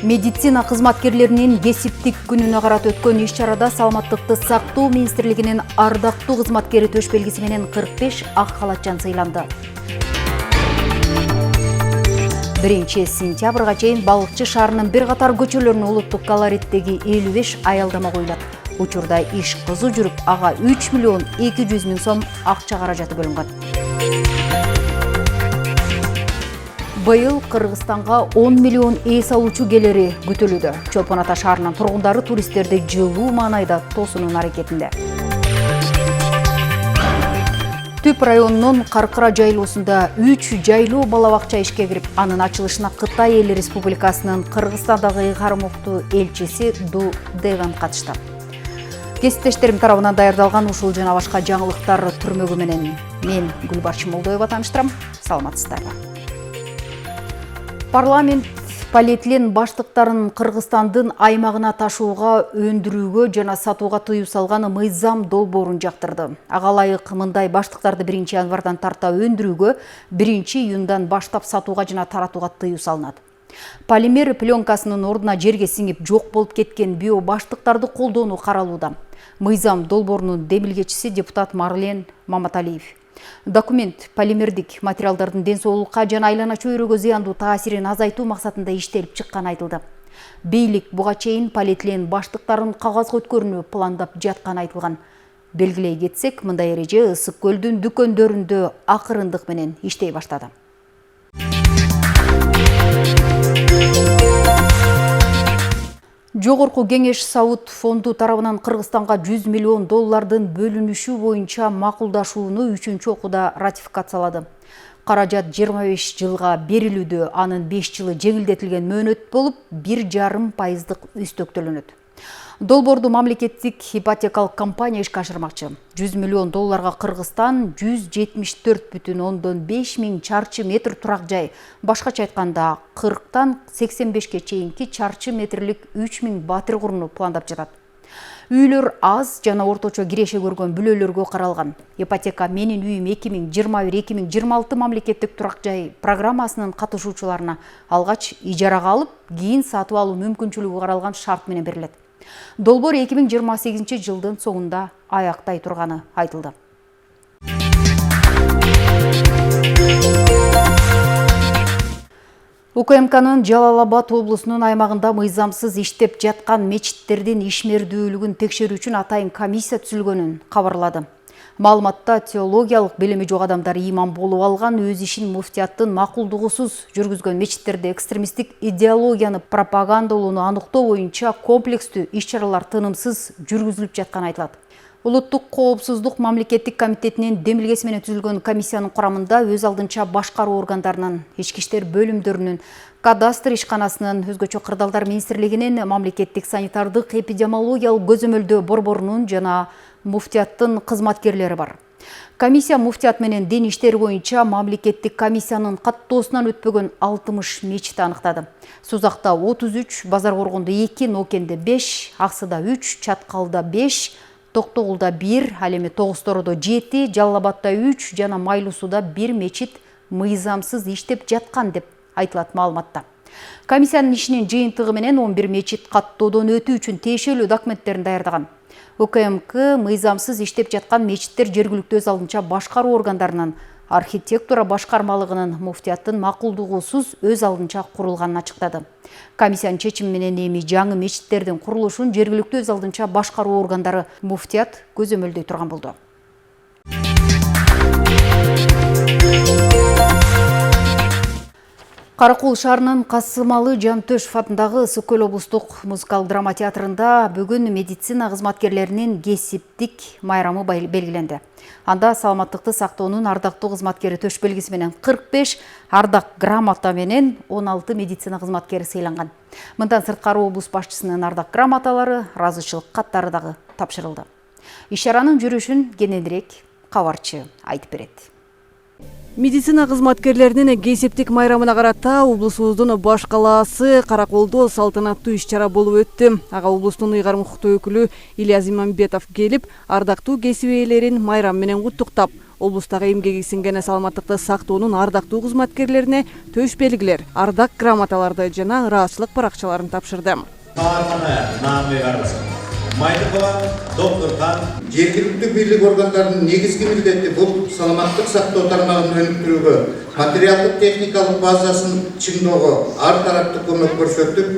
Медицина кызматкерлеринин кесиптик күнүнө карата өткөн иш-чарада Саламаттыкты сактоо министрлигинин ардактуу кызматкери төш белгиси менен 45 ак халатчан сыйланды. 1-сентябрга чейин Балыкчы шаарынын бир катар көчөлөрүнө улуттук колориттеги 55 аялдама коюлат. Учурда иш кызуу жүрүп, ага 3 миллион 200 миң сом акча каражаты бөлүнгөн. Быйыл Кыргызстанга 10 миллион эс алуучу келери күтүлүүдө. Чолпон Ата шаарынын тургундары туристтерди жылуу маанайда тосуунун аракетинде. Түп районунун Каркыра жайлоосунда 3 жайлоо бала бакча ишке кирип, анын ачылышына Кытай Эл Республикасынын Кыргызстандагы кармоктуу элчиси Ду Деван катышты. Кесиптештерим тарабынан даярдалган ушул жана башка жаңылыктар түрмөгү менен мен Гүлбарчы Молдоева тааныштырам. Саламатсыздарбы. Парламент полиэтилен баштыктарын Кыргызстандын аймагына ташууга, өндүрүүгө жана сатууга тыюу салган мыйзам долбоорун жактырды. Ага ылайык мындай баштыктарды 1-январдан тарта өндүрүүгө, 1-июндан баштап сатууга жана таратууга тыюу салынат. Полимер пленкасынын ордуна жерге сиңип жок болуп кеткен био баштыктарды колдоону каралууда. Мыйзам долбоорунун демилгечиси депутат Марлен Маматалиев. Документ полимердик материалдардын ден соолукка жана айлана чөйрөгө зыяндуу таасирин азайтуу максатында иштелип чыкканы айтылды. Бийлик буга чейин полиэтилен баштыктарын кагазга өткөрүүнү пландап жатканы айтылган. Белгилей кетсек, мындай эреже Ысык көлдүн дүкөндөрүндө акырындык менен иштей баштады. Жогорку кеңеш Сауд фонду тарабынан Кыргызстанга 100 миллион доллардын бөлүнүшү боюнча макулдашууну 3-окууда ратификациялады. Каражат 25 жылга берилүүдө, анын 5 жылы жеңилдетилген мөөнөт болуп, 1,5% үстөк төлөнөт. Долбоорду мамлекеттик ипотекалык компания ишке ашырмакчы. 100 миллион долларга Кыргызстан 174,5 миң чарчы метр турак жай, башкача айтканда 40-тан 85-ке чейинки чарчы метрлик 3 миң батир курууну пландап жатат. Үйлөр аз жана орточо киреше көргөн бүлөлөргө каралган. Ипотека менин үйүм 2021-2026 мамлекеттик турак жай программасынын катышуучуларына алгач ижарага алып, кийин сатып алуу мүмкүнчүлүгү каралган шарт менен берилет. Долбоор 2028 жылдын соңунда аяктай турганы айтылды. УКМКнын Жалал-Абад облусунун аймагында мыйзамсыз иштеп жаткан мечиттердин ишмердүүлүгүн текшерүү үчүн атайын комиссия түзүлгөнүн кабарлады. Маалыматта теологиялык билими жок адамдар имам болуп алган, өз ишин муфтияттын макулдугусуз жүргүзгөн мечиттерде экстремисттик идеологияны пропагандалоону аныктоо боюнча комплекстүү иш-чаралар тынымсыз жүргүзүлүп жатканы айтылат. Улуттук коопсуздук мамлекеттик комитетинин демилгеси менен түзүлгөн комиссиянын курамында өз алдынча башкаруу органдарынын, ички иштер бөлүмдөрүнүн, кадастр ишканасынын, өзгөчө кырдаалдар министрлигинин, мамлекеттик санитардык эпидемиологиялык көзөмөлдөө борборунун жана муфтияттын кызматкерлери бар. Комиссия муфтият менен дин иштери боюнча мамлекеттик комиссиянын каттоосунан өтпөгөн 60 мечит аныктады. Сузакта 33, Базар Коргондо 2, Нокенде 5, Аксыда 3, Чаткалда 5, Токтогулда 1, ал эми Тогуз-Тородо 7, Жалал-Абадда 3 жана Майлуусуда 1 мечит мыйзамсыз иштеп жаткан деп айтылат маалыматта. Комиссиянын ишинин жыйынтыгы менен 11 мечит каттоодон өтүү үчүн тиешелүү документтерин даярдаган. УКМК мыйзамсыз иштеп жаткан мечиттер жергиликтүү өз алдынча башкаруу органдарынын, архитектура башкармалыгынын, муфтияттын макулдугусуз өз алдынча курулганын ачыктады. Комиссиянын чечими менен эми жаңы мечиттердин курулушун жергиликтүү өз алдынча башкаруу органдары муфтият көзөмөлдөй турган болду. Каракол шаарынын Касымалы Жантөшев атындагы Ысык көл облустук музыкалык драма театрында бүгүн медицина кызматкерлеринин кесиптик майрамы белгиленди. Анда саламаттыкты сактоонун ардактуу кызматкери төш белгиси менен 45 ардак грамота менен 16 медицина кызматкери сыйланган. Мындан сырткары облус башчысынын ардак грамоталары, ыраазычылык каттары дагы тапшырылды. Иш-чаранын жүрүшүн кененирээк кабарчы айтып берет. Медицина кызматкерлеринин кесиптик майрамына карата облусубуздун баш калаасы Караколдо салтанаттуу иш-чара болуп өттү. Ага облустун ыйгарым укуктуу өкүлү Ильяс Имамбетов келип, ардактуу кесип ээлерин майрам менен куттуктап, Облустагы эмгеги сиңген саламаттыкты сактоонун ардактуу кызматкерлерине төш белгилер, ардак грамоталарды жана ыраазчылык баракчаларын тапшырды. Майдыкова доктор Хан. Жергиликтүү бийлик органдарынын негизги милдети бул саламаттык сактоо тармагын өнүктүрүүгө, материалдык техникалык базасын чыңдоого ар тараптуу көмөк көрсөтүп,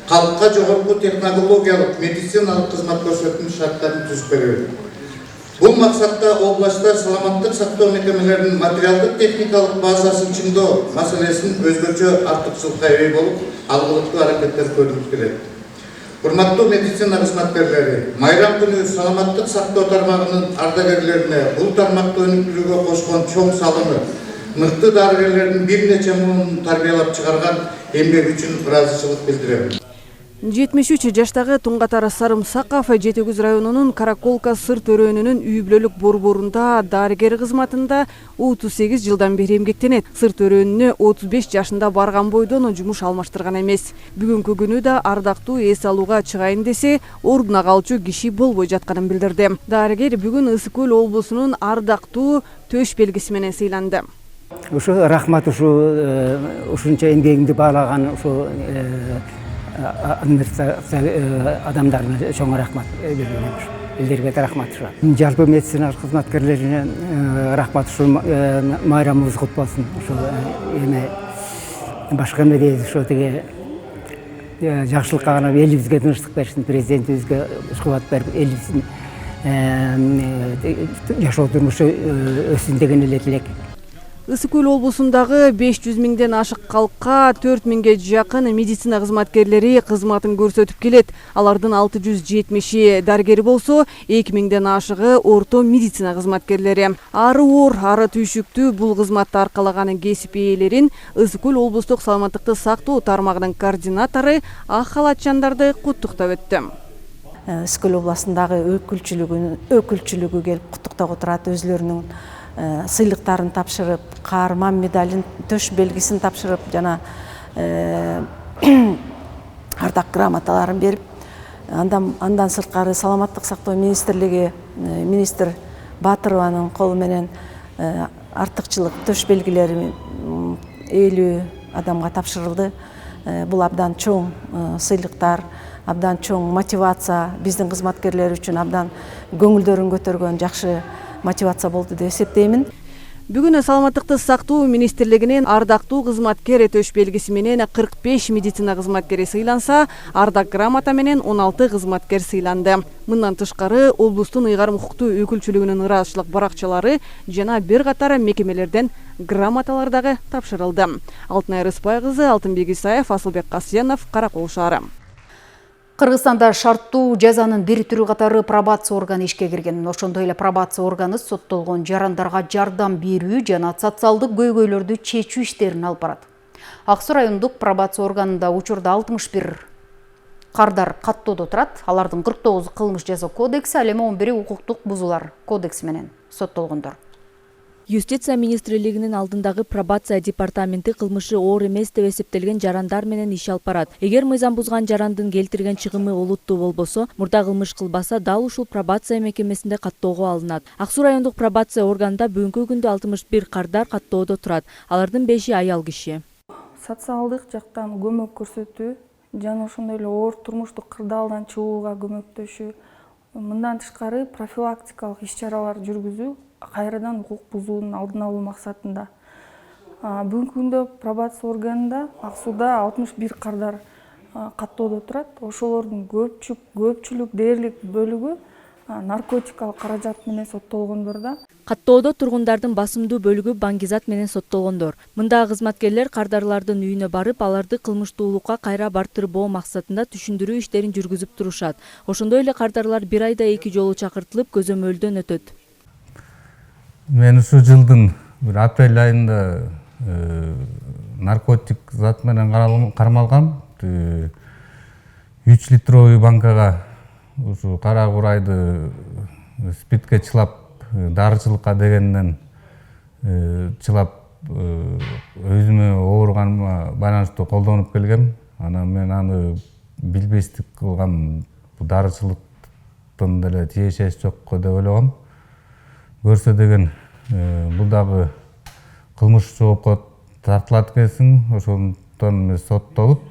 калкка жогорку технологиялык медициналык кызмат көрсөтүү шарттарын түзүп берүү. Бул максатта областта саламаттык сактоо мекемелеринин материалдык техникалык базасын чыңдоо маселесин өзгөчө артыкчылыкка ээ болуп, алгылыктуу аракеттер көрүлүп келет. Урматтуу медицина кызматкерлери, майрам күнү саламаттык сактоо тармагынын ардагерлерине бул тармакты өнүктүрүүгө кошкон чоң салымы, мыкты дарыгерлердин бир нече муун тарбиялап чыгарган эмгеги үчүн ыраазычылык билдирем. 73 жаштагы Туңгатар Сарымсаков Жети Күз районунун Караколка сыр төрөөнүнүн үй бүлөлүк борборунда дарыгер кызматында 38 жылдан бери эмгектенет. Сыр төрөөнүнө 35 жашында барган бойдон жумуш алмаштырган эмес. Бүгүнкү күнү да ардактуу эс алууга чыгайын десе, ордуна калчу киши болбой жатканын билдирди. Дарыгер бүгүн Ысык Көл облусунун ардактуу төш белгиси менен сыйланды. Ушу рахмат ушунча эмгегимди баалаган ушу адамдарына чоң рахмат берилген. Элдерге да рахмат. Жалпы медицина кызматкерлерине рахмат. Ушу майрамыбыз кут болсун. Ушу эме башка эме дейт, ушу тиги жакшылыкка гана элибизге тынчтык берсин, президентибизге кубат берип, элибиздин жашоо турмушу өссүн деген эле тилек. Ысык Көл облусундагы 500 миңден ашык калкка 4 миңге жакын медицина кызматкерлери кызматын көрсөтүп келет. Алардын 670 дарыгери болсо, 2 миңден ашыгы орто медицина кызматкерлери. Ары оор, ары түйшүктүү бул кызматты аркалаган кесип ээлерин Ысык Көл облустук саламаттыкты сактоо тармагынын координатору Ак халатчандарды куттуктап өттү. Ысык Көл областындагы өкүлчүлүгү келип куттуктап отурат, өзлөрүнүн сыйлыктарын тапшырып, каарман медалин, төш белгисин тапшырып, жана ардак грамоталарын берип, андан сырткары саламаттык сактоо министрлиги министр Батырованын колу менен артыкчылык төш белгилери 50 адамга тапшырылды. Бул абдан чоң сыйлыктар, абдан чоң мотивация, биздин кызматкерлер үчүн абдан көңүлдөрүн көтөргөн жакшы мотивация болду деп эсептеймин. Бүгүн саламаттыкты сактоо министрлигинин ардактуу кызматкер төш белгиси менен 45 медицина кызматкери сыйланса, ардак грамота менен 16 кызматкер сыйланды. Мындан тышкары облустун ыйгарым укуктуу өкүлчүлүгүнүн ыраазчылык баракчалары жана бир катар мекемелерден грамоталар дагы тапшырылды. Алтынай Рыспай кызы, Алтынбек Исаев, Асылбек Касьянов, Каракол шаары. Кыргызстанда шарттуу жазанын бир түрү катары пробация органы ишке кирген. Ошондой эле пробация органы соттолгон жарандарга жардам берүү жана социалдык көйгөйлөрдү чечүү иштерин алып барат. Ак Суу райондук пробация органында учурда 61 кардар каттоодо турат. Алардын 49 кылмыш жаза кодекси, ал эми 11 укуктук бузуулар кодекси менен соттолгондор. Юстиция министрлигинин алдындагы пробация департаменти кылмышы оор эмес деп эсептелген жарандар менен иш алып барат. Эгер мыйзам бузган жарандын келтирген чыгымы олуттуу болбосо, мурда кылмыш кылбаса, дал ушул пробация мекемесинде каттоого алынат. Ак Суу райондук пробация органында бүгүнкү күндө 61 кардар каттоодо турат. Алардын 5-и аял киши. Социалдык жактан көмөк көрсөтүү жана ошондой эле оор турмуштук кырдаалдан чыгууга көмөктөшүү, мындан тышкары профилактикалык иш-чаралар жүргүзүү, кайрадан укук бузуунун алдын алуу максатында. Бүгүнкү күндө пробация органында Ак Сууда 61 кардар каттоодо турат. Ошолордун көпчүлүк дээрлик бөлүгү наркотикалык каражат менен соттолгондор да. Каттоодо тургундардын басымдуу бөлүгү баңгизат менен соттолгондор. Мында кызматкерлер кардарлардын үйүнө барып, аларды кылмыштуулукка кайра бартырбоо максатында түшүндүрүү иштерин жүргүзүп турушат. Ошондой эле кардарлар 1 айда 2 жолу чакыртылып көзөмөлдөн өтөт. Мен ушу жылдын апрель айында наркотик зат менен кармалгам. 3 литровый банкага ушу кара курайды спиртке чылап, дарычылыкка дегенден чылап өзүмө ооруганыма байланыштуу колдонуп келгем. Анан мен аны билбестик кылгам, дарычылыктын деле тиешеси жокко деп ойлогом. Көрсө деген Бул дагы кылмыш жоопко тартылат экенсиң. Ошондон соттолуп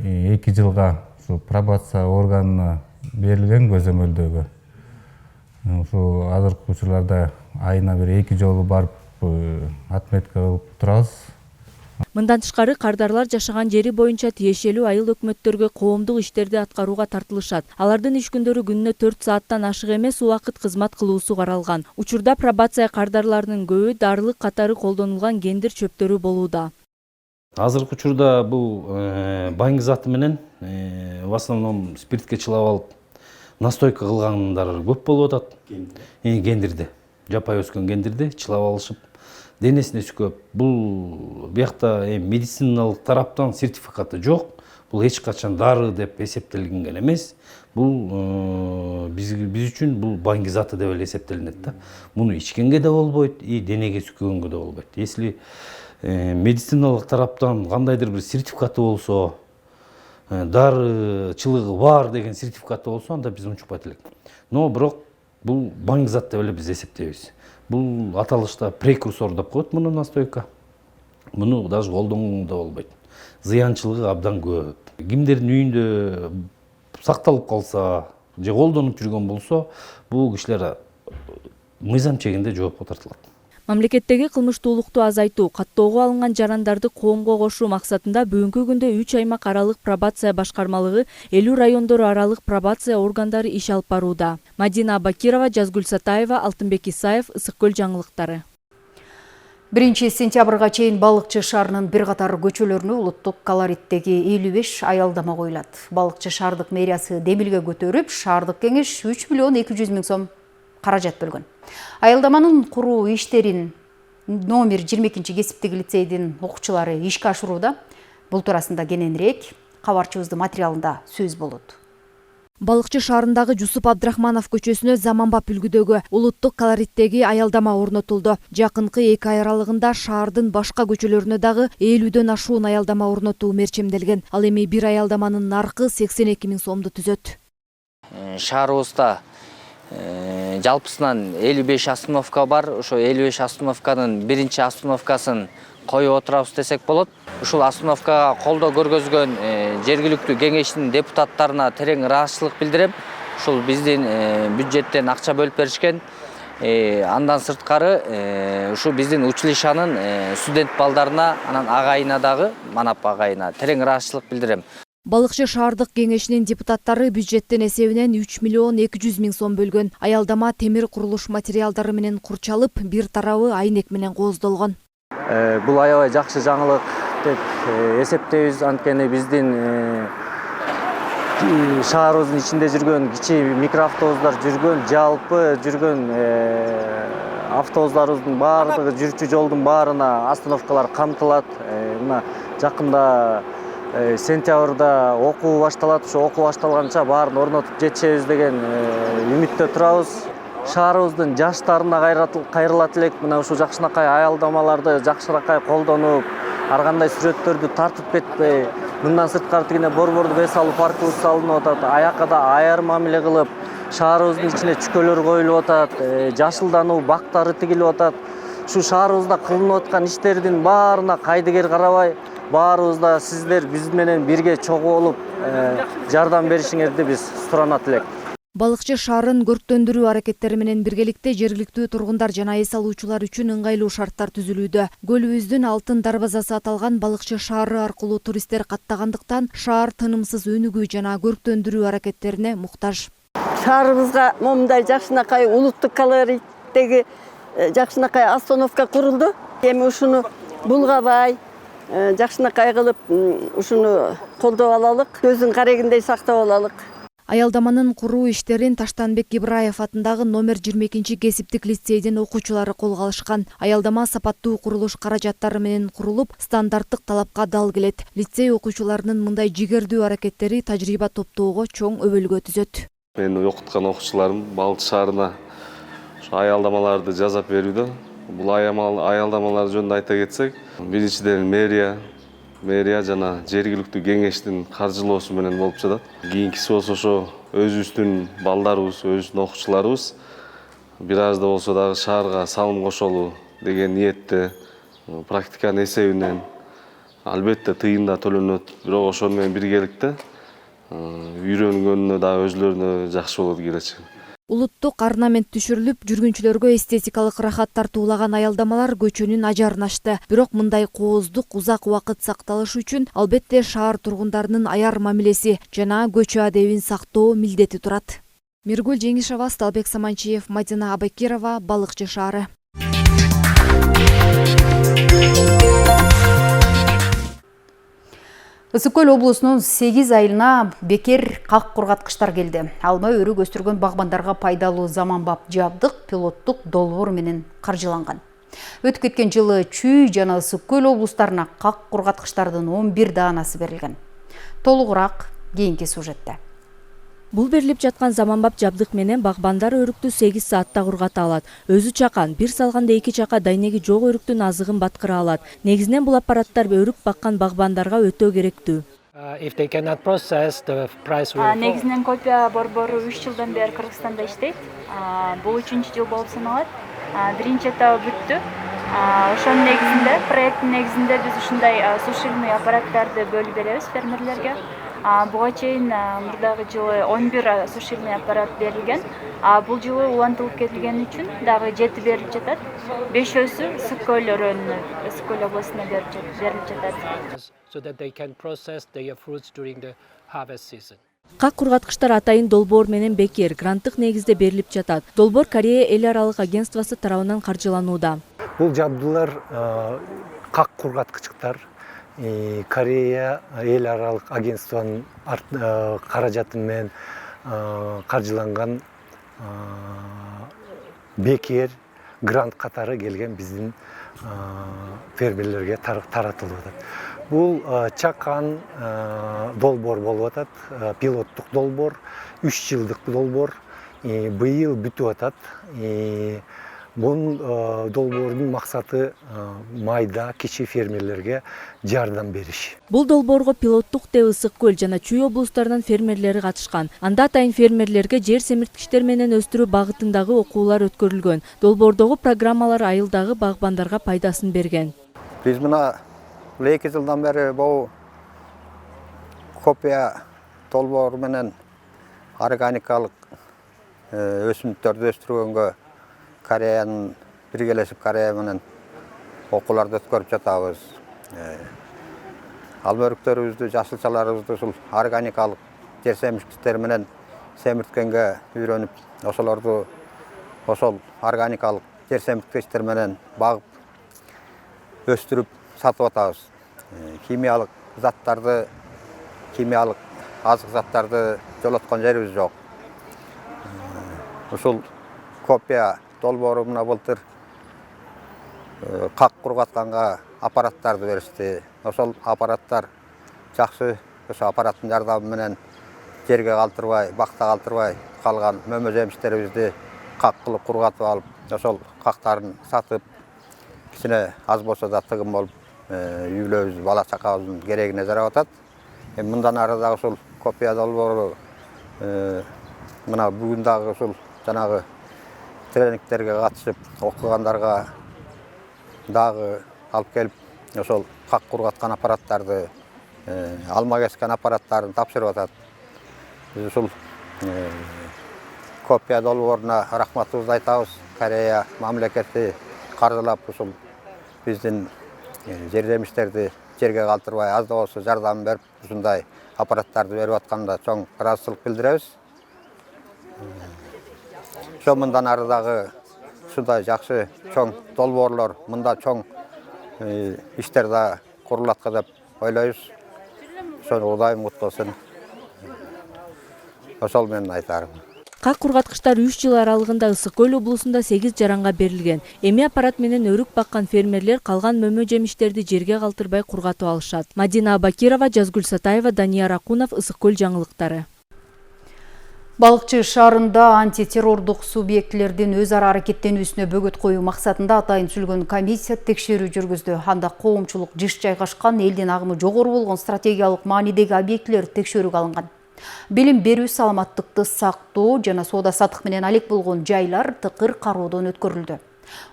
2 жылга ушу пробация органына берилген көзөмөлдөгө. Ушу азыркы учурларда айына бир 2 жолу барып отметка кылып турабыз. Мындан тышкары кардарлар жашаган жери боюнча тиешелүү айыл өкмөттөргө коомдук иштерди аткарууга тартылышат. Алардын иш күндөрү күнүнө 4 сааттан ашык эмес убакыт кызмат кылуусу каралган. Учурда пробация кардарларынын көбү дарылык катары колдонулган кендир чөптөрү болууда. Азыркы учурда бул баңги заты менен в основном спиртке чылап алып настойка кылгандар көп болуп атат. Кендирди, жапай өскөн кендирди чылап алышып, денесине сүкөп. Бул биякта медициналык тараптан сертификаты жок. Бул эч качан дары деп эсептелген эмес. Бул биз үчүн бул баңги заты деп эле эсептелинет да. Муну ичкенге да болбойт, денеге сүккөнгө да болбойт. Если медициналык тараптан кандайдыр бир сертификаты болсо, дарычылыгы бар деген сертификаты болсо, анда биз унчукпайт элек. Но бирок бул баңги зат деп эле биз эсептейбиз. Бул аталышта прекурсор деп коет муну настойка. Муну даже колдонгоңго да болбойт. Зыянчылыгы абдан көп. Кимдердин үйүндө сакталып калса, же колдонуп жүргөн болсо, бул кишилер мыйзам чегинде жоопко тартылат. Мамлекеттеги кылмыштуулукту азайтуу, каттоого алынган жарандарды коомго кошуу максатында бүгүнкү күндө 3 аймак аралык пробация башкармалыгы 50 райондор аралык пробация органдары иш алып барууда. Мадина Бакирова, Жазгүл Сатаева, Алтынбек Исаев, Ысык көл жаңылыктары. 1 сентябрга чейин Балыкчы шаарынын бир катар көчөлөрүнө улуттук колориттеги 55 аялдама коюлат. Балыкчы шаардык мэриясы демилге көтөрүп, шаардык кеңеш 3 миллион 200 миң сом каражат бөлгөн. Аялдаманын куруу иштерин номер 22 кесиптик лицейдин окуучулары ишке ашырууда. Бул туурасында кененирээк кабарчыбыздын материалында сөз болот. Балыкчы шаарындагы Жусуп Абдрахманов көчөсүнө заманбап үлгүдөгү улуттук колориттеги аялдама орнотулду. Жакынкы 2 ай аралыгында шаардын башка көчөлөрүнө дагы 50дөн ашуун аялдама орнотуу мерчемделген. Ал эми бир аялдаманын наркы 82 миң сомду түзөт. Шаарыбызда жалпысынан 55 остановка бар. Ошо 55 остановканын биринчи остановкасын коюп отурабыз десек болот. Ушул остановкага колдоо көргөзгөн жергиликтүү кеңештин депутаттарына терең ыраазычылык билдирем. Ушул биздин бюджеттен акча бөлүп беришкен. Андан сырткары ушу биздин училищанын студент балдарына, анан агайына дагы, манап агайына терең ыраазычылык билдирем. Балыкчы шаардык кеңешинин депутаттары бюджеттин эсебинен 3 миллион 200 миң сом бөлгөн. Аялдама темир курулуш материалдары менен курчалып, бир тарабы айнек менен кооздолгон. Бул аябай жакшы жаңылык деп эсептейбиз. Анткени биздин шаарыбыздын ичинде жүргөн кичи микроавтобустар жалпы жүргөн автобустарыбыздын баардыгы жүрчү жолдун баарына остановкалар камтылат. Мына жакында сентябрда окуу башталат. Ошо окуу башталганча баарын орнотуп жетишебиз деген үмүттө турабыз. Шаарыбыздын жаштарына кайрылат элек. Мына ушул жакшынакай аялдамаларды жакшынакай колдонуп, ар кандай сүрөттөрдү тартып кетпей, мындан сырткары тигине борбордук эс алуу паркыбыз салынып атат. Аякка да аяр мамиле кылып, шаарыбыздын ичине чүкөлөр коюлуп атат, жашылдануу бактары тигилип атат. Ушу шаарыбызда кылынып аткан иштердин баарына кайдыгер карабай, баарыбызда сиздер биз менен бирге чогуу болуп жардам беришиңерди биз суранат элек. Балыкчы шаарын көрктөндүрүү аракеттери менен биргеликте жергиликтүү тургундар жана эс алуучулар үчүн ыңгайлуу шарттар түзүлүүдө. Көлүбүздүн алтын дарбазасы аталган Балыкчы шаары аркылуу туристтер каттагандыктан шаар тынымсыз өнүгүү жана көрктөндүрүү аракеттерине муктаж. Шаарыбызга момундай жакшынакай улуттук колориттеги жакшынакай остановка курулду. Эми ушуну булгабай, жакшынакай кылып ушуну колдоп алалык, көздүн карегиндей сактап алалык. Аялдаманын куруу иштерин Таштанбек Ибраев атындагы номер 22 кесиптик лицейдин окуучулары колго алышкан. Аялдама сапаттуу курулуш каражаттары менен курулуп, стандарттык талапка дал келет. Лицей окуучуларынын мындай жигердүү аракеттери тажрыйба топтоого чоң өбөлгө түзөт. Мен окуткан окуучуларым Балыкчы шаарына аялдамаларды жасап берүүдө. Бул аялдамалар жөнүндө айта кетсек, биринчиден мэрия жана жергиликтүү кеңештин каржылоосу менен болуп жатат. Кийинкиси болсо ошо өзүбүздүн балдарыбыз, өзүбүздүн окуучуларыбыз бир аз да болсо дагы шаарга салым кошолу деген ниетте. Практиканын эсебинен албетте тыйын да төлөнөт, бирок ошону менен биргеликте үйрөнгөнүнө да өзүлөрүнө жакшы болот келечек. Улуттук орнамент түшүрүлүп, жүргүнчүлөргө эстетикалык рахат тартуулаган аялдамалар көчөнүн ажарын ачты. Бирок мындай кооздук узак убакыт сакталышы үчүн албетте шаар тургундарынын аяр мамилеси жана көчө адебин сактоо милдети турат. Миргүл Жеңишева, Сталбек Саманчиев, Мадина Абакирова, Балыкчы шаары. Ысык Көл облусунун 8 айылына бекер как кургаткычтар келди. Алма өрүк өстүргөн багбандарга пайдалуу заманбап жабдык пилоттук долбоор менен каржыланган. Өтүп кеткен жылы Чүй жана Ысык Көл облустарына как кургаткычтардын 11 даанасы берилген. Толугураак кийинки сюжетте. Бул берилип жаткан заманбап жабдык менен багбандар өрүктү 8 саатта кургата алат. Өзү чакан, бир салганда 2 чака дайнеги жок өрүктүн азыгын баткыра алат. Негизинен бул аппараттар өрүк баккан багбандарга өтө керектүү. Негизинен копия борбору 3 жылдан бери Кыргызстанда иштейт. Бул 3-чү жыл болуп саналат. Биринчи этабы бүттү. Ошонун негизинде, проекттин негизинде биз ушундай сушильный аппараттарды бөлүп беребиз фермерлерге. Буга чейин мурдагы жылы 11 сушильный аппарат берилген. Бул жылы улантылып кетилгени үчүн дагы 7 берилип жатат. 5-өсү Ысык Көл өрөөнүнө, Ысык Көл областына берилип жатат. Как кургаткычтар атайын долбоор менен бекер гранттык негизде берилип жатат. Долбоор Корея эл аралык агентствосы тарабынан каржыланууда. Бул жабдылар как кургаткычтар Корея эл аралык агентствонун каражаты менен каржыланган бекер грант катары келген биздин фермерлерге таратылып атат. Бул чакан долбоор болуп атат, пилоттук долбоор, 3 жылдык долбоор, быйыл бүтүп атат. Бунун долбоордун максаты майда кичи фермерлерге жардам бериш. Бул долбоорго пилоттук те Ысык Көл жана Чүй облустарынан фермерлери катышкан. Анда атайын фермерлерге жер семирткичтер менен өстүрүү багытындагы окуулар өткөрүлгөн. Долбоордогу программалар айылдагы багбандарга пайдасын берген. Биз мына 2 жылдан бери бул копия долбоор менен органикалык өсүмдүктөрдү өстүргөнгө Кореянын биргелешип Корея менен окууларды өткөрүп жатабыз. Алма өрүктөрүбүздү, жашылчаларыбызды ушул органикалык жер семирткичтер менен семирткенге үйрөнүп, ошол органикалык жер семирткичтер менен багып өстүрүп сатып атабыз. Химиялык заттарды, химиялык азык заттарды жолоткон жерибиз жок. Ушул копия долбоору мына былтыр как кургатканга аппараттарды беришти. Ошол аппараттар жакшы, ошо аппараттын жардамы менен жерге калтырбай, бакта калтырбай калган мөмө жемиштерибизди как кылып кургатып алып, ошол кактарын сатып, кичине аз болсо да тыгын болуп, үй бүлөбүз, бала чакабыздын керегине жарап атат. Мындан ары дагы ушул копия долбоору мына бүгүн дагы ушул жанагы тренингтерге катышып окугандарга дагы алып келип, ошол как кургаткан аппараттарды, алма кескен аппараттарын тапшырып атат. Биз ушул копия долбооруна рахматыбызды айтабыз. Корея мамлекети каржылап ушул биздин жер жемиштерди жерге калтырбай, аз да болсо жардам берип, ушундай аппараттарды берип атканда чоң ыраазычылык билдиребиз. Ошо мындан ары дагы ушундай жакшы чоң долбоорлор, мында чоң иштер да курулатка деп ойлойбуз. Ошону Кудайым куткуласын. Ошол менен айтарым. Как кургаткычтар 3 жыл аралыгында Ысык Көл облусунда 8 жаранга берилген. Эми аппарат менен өрүк баккан фермерлер калган мөмө жемиштерди жерге калтырбай кургатып алышат. Мадина Абакирова, Жазгүл Сатаева, Данияр Акунов, Ысык Көл жаңылыктары. Балыкчы шаарында антитеррордук субъектилердин өз ара аракеттенүүсүнө бөгөт коюу максатында атайын түзүлгөн комиссия текшерүү жүргүздү. Анда коомчулук жыш жайгашкан, элдин агымы жогору болгон стратегиялык маанидеги объектилер текшерүүгө алынган. Билим берүү, саламаттыкты сактоо жана соода саттык менен алек болгон жайлар тыкыр кароодон өткөрүлдү.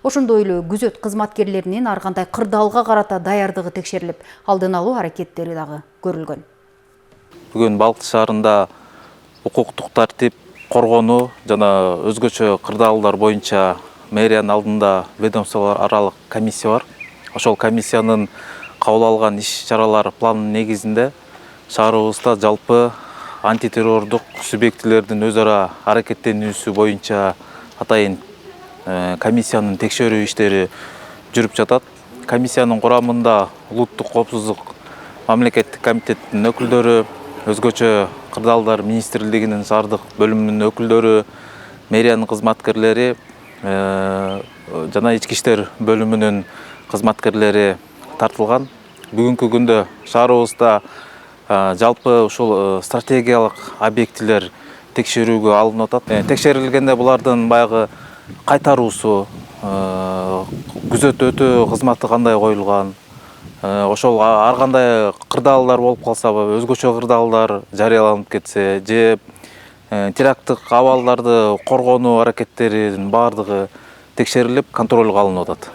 Ошондой эле күзөт кызматкерлеринин ар кандай кырдаалга карата даярдыгы текшерилип, алдын алуу аракеттери дагы көрүлгөн. Бүгүн Балык шаарында укуктук тартип коргонуу жана өзгөчө кырдаалдар боюнча мэриянын алдында ведомстволор аралык комиссия бар. Ошол комиссиянын кабыл алган иш-чаралар планынын негизинде шаарыбызда жалпы антитеррордук субъектилердин өз ара аракеттенүүсү боюнча атайын комиссиянын текшерүү иштери жүрүп жатат. Комиссиянын курамында улуттук коопсуздук мамлекеттик комитеттин өкүлдөрү, өзгөчө кырдаалдар министрлигинин шаардык бөлүмүнүн өкүлдөрү, мэриянын кызматкерлери жана ички иштер бөлүмүнүн кызматкерлери тартылган. Бүгүнкү күндө шаарыбызда жалпы ушул стратегиялык объектилер текшерүүгө алынып атат. Текшерилгенде булардын баягы кайтаруусу, күзөт өтөө кызматы кандай коюлган, ошол ар кандай кырдаалдар болуп калса, өзгөчө кырдаалдар жарыяланып кетсе, же теракттык абалдарды коргонуу аракеттеринин баардыгы текшерилип, контролго алынып атат.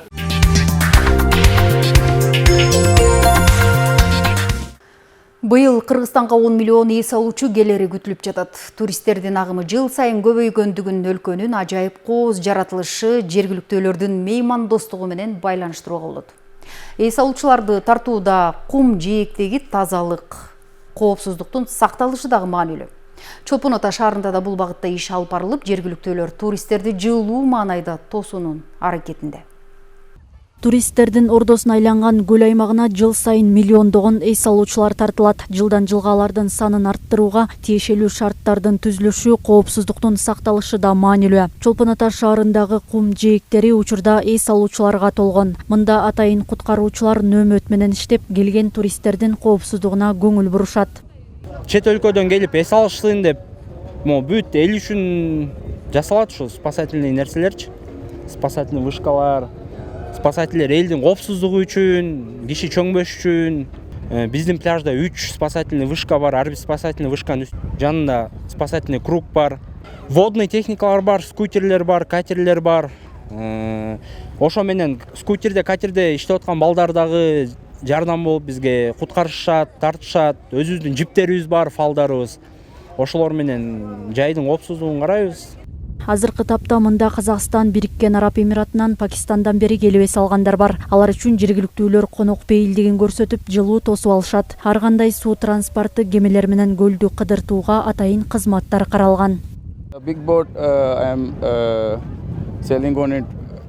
Быйыл Кыргызстанга 10 миллион эс алуучу келери күтүлүп жатат. Туристтердин агымы жыл сайын көбөйгөндүгүн өлкөнүн ажайып кооз жаратылышы жергиликтүүлөрдүн меймандостугу менен байланыштырууга болот. Эс алуучуларды тартууда кум жээктеги тазалык, коопсуздуктун сакталышы дагы маанилүү. Чолпон Ата шаарында да бул багытта иш алып барылып, жергиликтүүлөр туристтерди жылуу маанайда тосуунун аракетинде. Туристтердин ордосуна айланган көл аймагына жыл сайын миллиондогон эс алуучулар тартылат. Жылдан жылга алардын санын арттырууга тиешелүү шарттардын түзүлүшү, коопсуздуктун сакталышы да маанилүү. Чолпон Ата шаарындагы кум жээктери учурда эс алуучуларга толгон. Мында атайын куткаруучулар нөөмөт менен иштеп, келген туристтердин коопсуздугуна көңүл бурушат. Чет өлкөдөн келип эс алыштын деп, бүт эл үчүн жасалат ушу спасательный нерселерчи. Спасательный вышкалар, спасательдер элдин коопсуздугу үчүн, киши чөңбөш үчүн. Биздин пляжда 3 спасательный вышка бар, ар бир спасательный вышканын жанында спасательный круг бар. Водный техникалар бар, скутерлер бар, катерлер бар. Ошо менен скутерде, катерде иштеп аткан балдар дагы жардам болуп бизге куткарышат, тартышат. Өзүбүздүн жиптерибиз бар, фалдарыбыз. Ошолор менен жайдын коопсуздугун карайбыз. Азыркы тапта мында Казакстан, Бириккен Араб Эмиратынан, Пакистандан бери келип эс алгандар бар. Алар үчүн жергиликтүүлөр конок бейилдигин көрсөтүп, жылуу тосуп алышат. Ар кандай суу транспорты кемелер менен көлдү кыдыртууга атайын кызматтар каралган.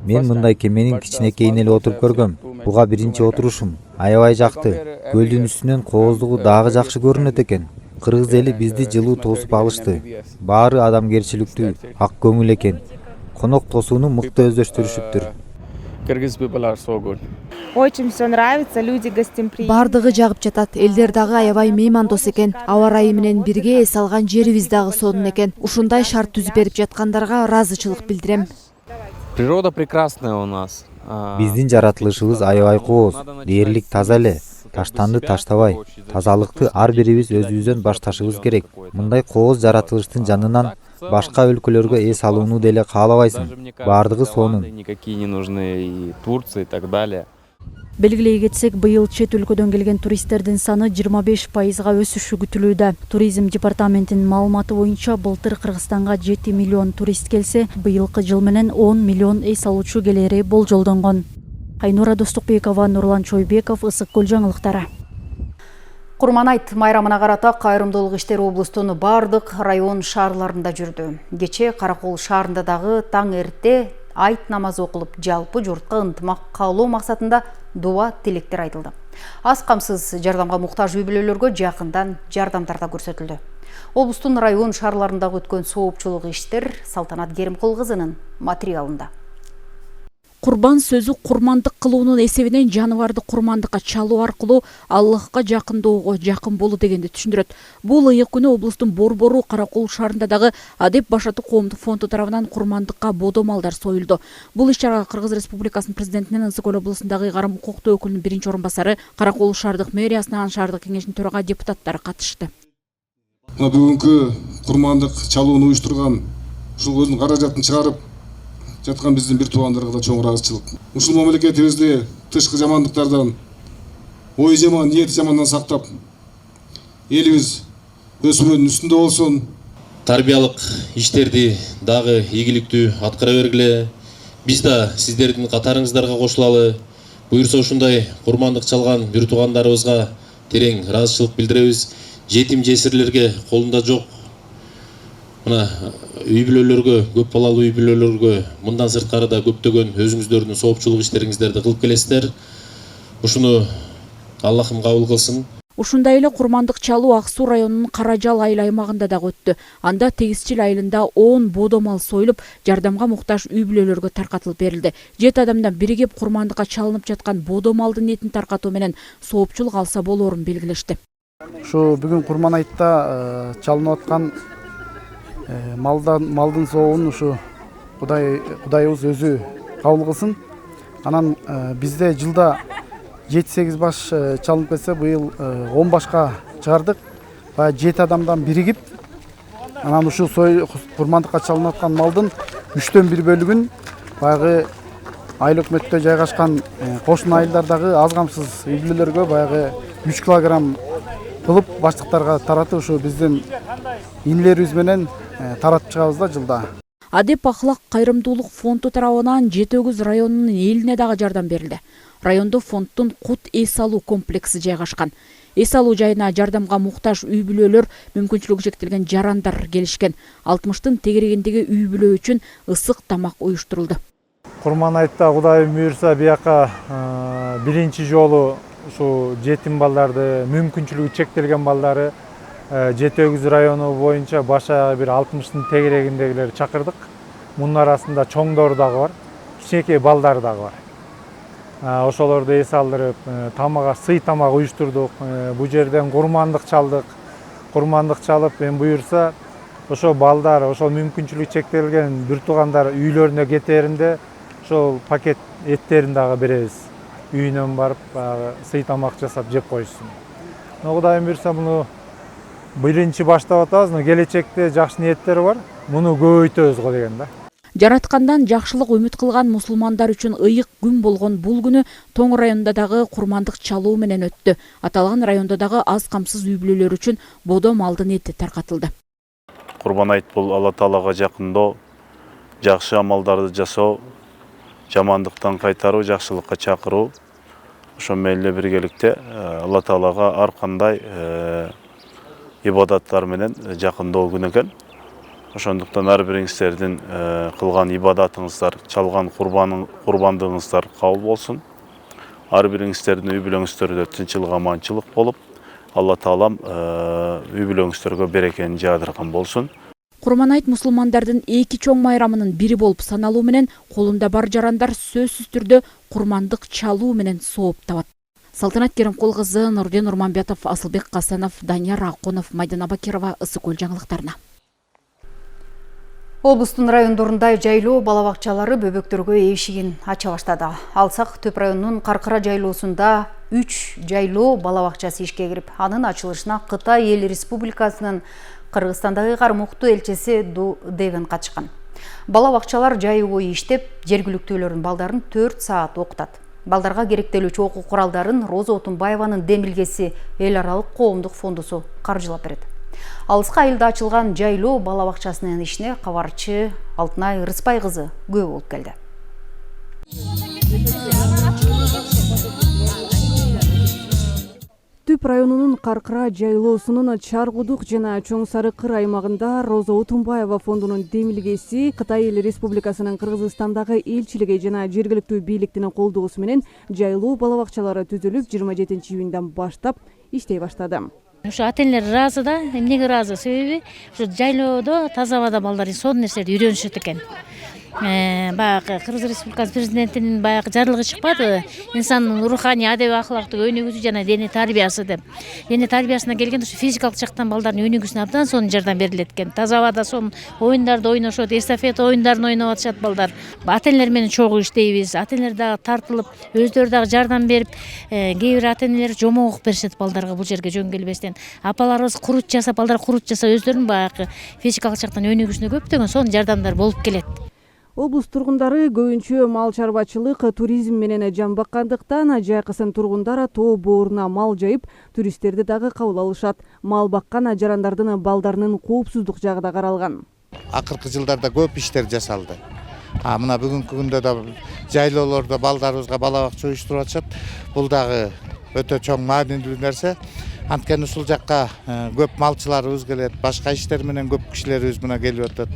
Мен мындай кеменин кичинекейин эле отуруп көргөм. Буга биринчи отурушум. Аябай жакты. Көлдүн үстүнөн кооздугу дагы жакшы көрүнөт экен. Кыргыз эли бизди жылуу тосуп алышты. Баары адамгерчиликтүү, ак көңүл экен. Конок тосууну мыкты өздөштүрүшүптүр. Бардыгы жагып жатат. Элдер дагы аябай меймандос экен. Аба ырайы менен бирге эс алган жерибиз дагы сонун экен. Ушундай шарт түзүп берип жаткандарга ыраазычылык билдирем. Природа прекрасная у нас. Биздин жаратылышыбыз аябай кооз, дээрлик таза эле. Таштанды таштабай, тазалыкты ар бирибиз өзүбүздөн башташыбыз керек. Мындай кооз жаратылыштын жанынан башка өлкөлөргө эс алууну деле каалабайсың. Бардыгы сонун. Белгилей кетсек, быйыл чет өлкөдөн келген туристтердин саны 25%га өсүшү күтүлүүдө. Туризм департаментинин маалыматы боюнча былтыр Кыргызстанга 7 миллион турист келсе, быйылкы жыл менен 10 миллион эс алуучу келери болжолдонгон. Айнура Достукбекова, Нурлан Чойбеков, Ысык Көл жаңылыктары. Курман айт майрамына карата кайрымдуулук иштери облустун бардык район шаарларында жүрдү. Кече Каракол шаарында дагы таң эрте айт намазы окулуп, жалпы журтка ынтымак каалоо максатында дуа тилектер айтылды. Аз камсыз жардамга муктаж үй бүлөлөргө жакындан жардамдар да көрсөтүлдү. Облустун район шаарларындагы өткөн соопчулук иштер Салтанат Керимкул кызынын материалында. Курбан сөзү курмандык кылуунун эсебинен жаныбарды курмандыкка чалуу аркылуу Аллахка жакындоого, жакын болуу дегенди түшүндүрөт. Бул ыйык күнү облустун Борбору Каракол шаарында дагы Адеп Башаты коомдук фонду тарабынан курмандыкка бодо малдар союлду. Бул иш-чарага Кыргыз Республикасынын президентинин Ысык Көл облусундагы ыйгарым укуктуу өкүлүнүн биринчи орун басары, Каракол шаардык мэриясынын шаардык кеңешинин төрага депутаттары катышты. Бүгүнкү курмандык чалууну уюштурган ушул өзүнүн каражатын чыгарып жаткан биздин бир туугандарга да чоң ыраазычылык. Ушул мамлекетибизди тышкы жамандыктардан, ой жаман, ниети жамандан сактап, элибиз өсүүнүн үстүндө болсун. Тарбиялык иштерди дагы ийгиликтүү аткара бергиле. Биз да сиздердин катарыңыздарга кошулалы. Буюрса ушундай курмандык чалган бир туугандарыбызга терең ыраазычылык билдиребиз. Жетим жесирлерге колунда жок мына үй бүлөлөргө, көп балалуу үй бүлөлөргө мындан сырткары да көптөгөн өзүңүздөрдүн соопчулук иштериңиздерди кылып келесиздер. Ушуну Аллахым кабыл кылсын. Ушундай эле курмандык чалуу Ак Суу районунун Каражал айыл аймагында дагы өттү. Анда Тегизчил айылында 10 бодомал союлуп, жардамга муктаж үй бүлөлөргө таркатылып берилди. 7 адамдан бири кеп курмандыкка чалынып жаткан бодомалдын этин таркатуу менен соопчулук алса болоорун белгилешти. Ушу бүгүн Курман айтта чалынып аткан малдын сообун ушу Кудайыбыз өзү кабыл кылсын. Анан бизде жылда 7-8 баш чалынып кетсе, быйыл 10 башка чыгардык. Баягы 7 адамдан биригип, анан ушул курмандыкка чалынып аткан малдын 3төн 1 бөлүгүн баягы айыл өкмөттө жайгашкан кошуна айылдардагы аз камсыз үй бүлөлөргө баягы 3 килограмм кылып баштыктарга таратып, ушу биздин инилерибиз менен таратып чыгабыз да жылда. Адеп Ахлак кайрымдуулук фонду тарабынан Жети Өгүз районунун элине дагы жардам берилди. Райондо фонддун кут эс алуу комплекси жайгашкан. Эс алуу жайына жардамга муктаж үй бүлөлөр, мүмкүнчүлүгү чектелген жарандар келишкен. 60тын тегерегиндеги үй бүлө үчүн ысык тамак уюштурулду. Курман айтта Кудайым буйрса бияка биринчи жолу ушу жетим балдарды, мүмкүнчүлүгү чектелген балдары Жети Өгүз району боюнча баша бир 60тын тегерегиндегилерди чакырдык. Мунун арасында чоңдор дагы бар, кичинекей балдар дагы бар. Ошолорду эс алдырып, тамага сый тамак уюштурдук. Бу жерден курмандык чалдык. Курмандык чалып, эми буйрса ошо балдар, ошол мүмкүнчүлүгү чектелген бир туугандар үйлөрүнө кетеринде ошол пакет эттерин дагы беребиз. Үйүнөн барып, сый тамак жасап жеп коюшсун. Кудайым буйрса муну биринчи баштап атабыз, но келечекте жакшы ниеттер бар. Муну көбөйтөбүз го деген да. Жараткандан жакшылык үмүт кылган мусулмандар үчүн ыйык күн болгон бул күнү Тоң районунда дагы курмандык чалуу менен өттү. Аталган райондо дагы аз камсыз үй бүлөлөр үчүн бодо малдын эти таркатылды. Курбан айт бул Алла Таалага жакындоо, жакшы амалдарды жасоо, жамандыктан кайтаруу, жакшылыкка чакыруу. Ошо менен биргеликте Алла Таалага ар кандай ибадаттар менен жакындоо күн экен. Ошондуктан ар бириңиздердин кылган ибадатыңыздар, чалган курбандыгыңыздар кабыл болсун. Ар бириңиздердин үй бүлөңүздөрдө тынччылык, аманчылык болуп, Алла Таалам үй бүлөңүздөргө берекени жаадырган болсун. Курман айт мусулмандардын эки чоң майрамынын бири болуп саналуу менен колунда бар жарандар сөзсүз түрдө курмандык чалуу менен сооп табат. Салтанат Керимкул кызы, Нурден Урманбетов, Асылбек Касанов, Данияр Акунов, Майдана Бакирова, Ысык Көл жаңылыктарына. Облустун райондорунда жайлоо балабакчалары бөбөктөргө эшигин ача баштады. Алсак Төп районунун Каркыра жайлоосунда 3 жайлоо балабакчасы ишке кирип, анын ачылышына Кытай Эл Республикасынын Кыргызстандагы кармуктуу элчиси Ду Девен катышкан. Балабакчалар жайы бою иштеп, жергиликтүүлөрдүн балдарын 4 саат окутат. Балдарга керектелүүчү окуу куралдарын Роза Отунбаеванын демилгеси Эл аралык коомдук фондусу каржылап берет. Алыска айылда ачылган жайлоо балабакчасынын ишине кабарчы Алтынай Рыспай кызы күбө болуп келди. Төп районунун Каркыра жайлоосунун Чаркудук жана Чоң Сарыкыр аймагында Роза Отунбаева фондунун демилгеси Кытай Эл Республикасынын Кыргызстандагы элчилиги жана жергиликтүү бийликтин колдоосу менен жайлоо балабакчалары түзүлүп 27-июндан баштап иштей баштады. Ушу ата-энелер ыраазы да, эмнеге ыраазы? Себеби ушу жайлоодо таза абада балдар сонун нерселерди үйрөнүшөт экен. Баягы Кыргыз Республикасы президентинин баягы жарлыгы чыкпады, инсандын руханий адеби акылактык өнүгүүсү жана дене тарбиясы деп. Дене тарбиясына келгенде ушу физикалык жактан балдардын өнүгүүсүнө абдан сонун жардам берилет экен. Таза абада сонун оюндарды ойношот, эстафета оюндарын ойноп атышат балдар. Ата-энелер менен чогуу иштейбиз. Ата-энелер дагы тартылып, өздөрү дагы жардам берип, кээ бир ата-энелер жомок беришет балдарга бул жерге жөн келбестен. Апаларыбыз курут жасап, балдар курут жасап, өздөрүнүн баягы физикалык жактан өнүгүүсүнө көптөгөн сонун жардамдар болуп келет. Облус тургундары көбүнчө мал чарбачылык, туризм менен жан баккандыктан жайкысын тургундар тоо бооруна мал жайып, туристтерди дагы кабыл алышат. Мал баккан жарандардын балдарынын коопсуздук жагы да каралган. Акыркы жылдарда көп иштер жасалды. Мына бүгүнкү күндө да жайлоолордо балдарыбызга бала бакча уюштуруп атышат. Бул дагы өтө чоң маанилүү нерсе. Анткени ушул жакка көп малчыларыбыз келет, башка иштер менен көп кишилерибиз мына келип атат.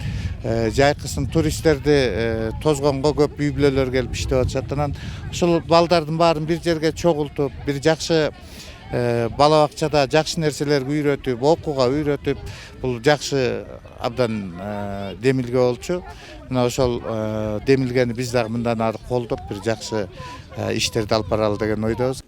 Жайкысын туристтерди тозгонго көп үй бүлөлөр келип иштеп атышат. Анан ушул балдардын баарын бир жерге чогултуп, бир жакшы бала бакчада жакшы нерселерге үйрөтүп, окууга үйрөтүп, бул жакшы абдан демилге болчу. Мына ошол демилгени биз дагы мындан ары колдоп, бир жакшы иштерди алып баралы деген ойдобуз.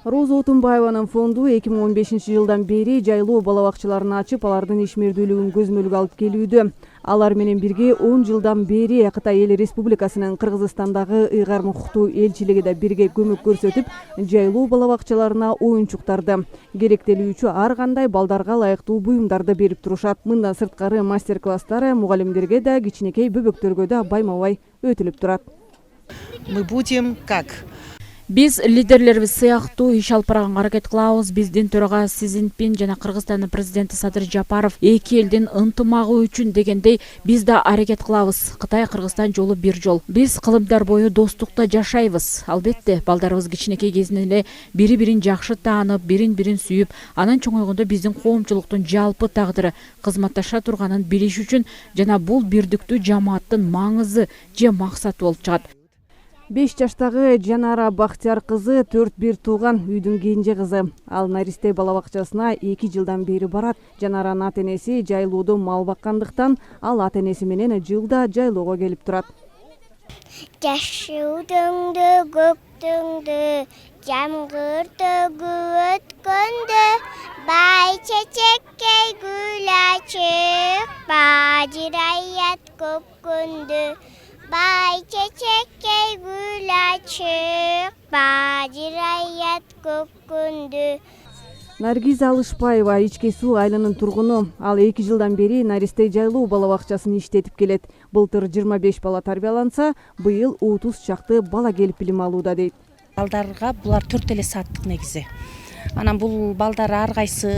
Роза Отунбаеванын фонду 2015 жылдан бери жайлоо бала бакчаларын ачып, алардын ишмердүүлүгүн көзмөлгө алып келүүдө. Алар менен бирге 10 жылдан бери Кытай Эл Республикасынын Кыргызстандагы ыйгарым укуктуу элчилиги да бирге көмөк көрсөтүп, жайлоо бала бакчаларына оюнчуктарды, керектелүүчү ар кандай балдарга ылайыктуу буюмдарды берип турушат. Мындан сырткары мастер-класстар мугалимдерге да, кичинекей бөбөктөргө да байма-бай өтүлүп турат. Мы будем как? Биз лидерлерибиз сыяктуу иш алып барганга аракет кылабыз. Биздин төрага Си Цзиньпин жана Кыргызстандын президенти Садыр Жапаров эки элдин ынтымагы үчүн дегендей биз да аракет кылабыз. Кытай-Кыргызстан жолу бир жол. Биз кылымдар бою достукта жашайбыз. Албетте, балдарыбыз кичинекей кезинен эле бири-бирин жакшы таанып, бирин-бирин сүйүп, анан чоңойгондо биздин коомчулуктун жалпы тагдыры кызматташа турганын билиш үчүн жана бул бирдиктүү жамааттын маңызы же максаты болуп чыгат. 5 жаштагы Жанара Бактияр кызы 4-1 тууган үйдүн кенже кызы. Ал Наристе бала бакчасына 2 жылдан бери барат. Жанаранын ата-энеси жайлоодо мал баккандыктан ал ата-энеси менен жылда жайлоого келип турат. Жашуудыңды көктүңдү жамгыр төгүп өткөндө бай чечеккей гүл ачып бажыраят көп күндү. Бай чечеккей гүл ачып, бажыраят көп күндү. Наргиз Алышбаева Ичке суу айылынын тургуну. Ал 2 жылдан бери Наристе жайлоо бала бакчасын иштетип келет. Былтыр 25 бала тарбияланса, быйыл 30 чакты бала келип билим алууда дейт. Балдарга булар 4 эле сааттык негизи. Анан бул балдар ар кайсы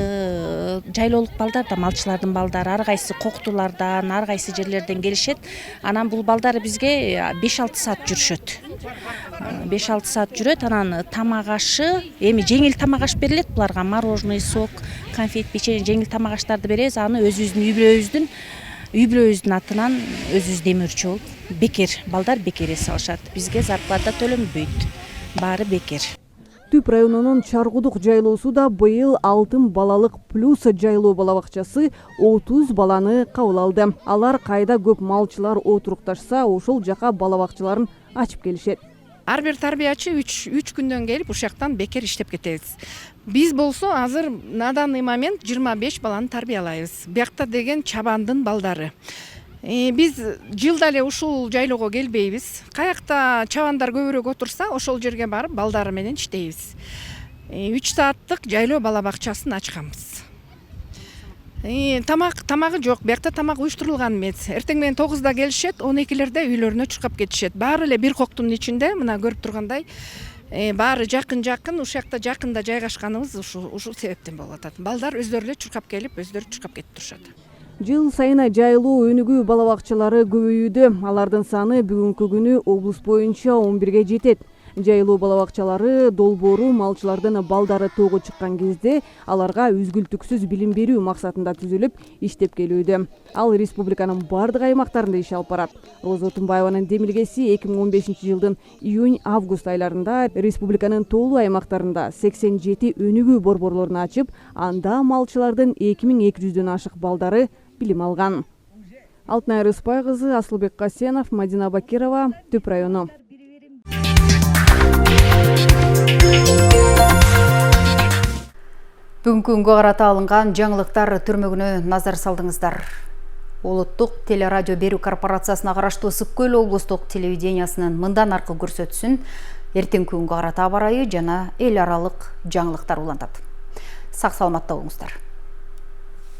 жайлоолук балдар да, малчылардын бaldары ар кайсы коктулардан, ар кайсы жерлерден келишет. Анан бул балдар бизге 5-6 саат жүрүшөт. 5-6 саат жүрөт. Анан тамак ашы, эми жеңил тамак аш берилет буларга, мороженый, сок, конфет, печенье, жеңил тамак аштарды беребиз. Аны өзүбүздүн үй бүлөбүздүн атынан өзүбүз демирчү болуп, бекер балдар бекер эс алышат. Бизге зарплата төлөнбөйт. Баары бекер. Түп районунун Чаргудук жайлоосу да быйыл алтын балалык плюс жайлоо бала бакчасы 30 баланы кабыл алды. Алар кайда көп малчылар отурукташса, ошол жака бала бакчаларын ачып келишет. Ар бир тарбиячы 3 күндөн келип ушул жактан бекер иштеп кетебиз. Биз болсо азыр на данный момент 25 баланы тарбиялайбыз. Биякта деген чабандын балдары. Биз жылда эле ушул жайлоого келбейбиз. Каякта чабандар көбүрөөк отурса, ошол жерге барып балдары менен иштейбиз. 3 сааттык жайлоо бала бакчасын ачканбыз. Тамагы жок. Биякта тамак уюштурулган эмес. Эртең менен 9да келишет, 12лерде үйлөрүнө чуркап кетишет. Баары эле бир коктун ичинде, мына көрүп тургандай, баары жакын, ушул жакта жакында жайгашканыбыз ушул себептен болуп атат. Балдар өздөрү эле чуркап келип, өздөрү чуркап кетип турушат. Жыл сайына жайлоо өнүгүү бала бакчалары көбөйүүдө. Алардын саны бүгүнкү күнү облус боюнча 11ге жетет. Жайлоо бала бакчалары долбоору малчылардын балдары тоого чыккан кезде аларга үзгүлтүксүз билим берүү максатында түзүлүп, иштеп келүүдө. Ал республиканын бардык аймактарында иш алып барат. Роза Отунбаеванын демилгеси 2015 жылдын июнь-август айларында республиканын тоолуу аймактарында 87 өнүгүү борборлорун ачып, анда малчылардын 2200дөн ашык балдары билим алган. Алтынай Рыспай кызы, Асылбек Касенов, Мадина Бакирова, Түп району. Бүгүнкү күнгө карата алынган жаңылыктар түрмөгүнө назар салдыңыздар. Улуттук телерадио берүү корпорациясына караштуу Ысык Көл облустук телевидениясынын мындан аркы көрсөтүүсүн эртеңки күнгө карата аба ырайы жана эл аралык жаңылыктар улантат. Сак саламатта болуңуздар.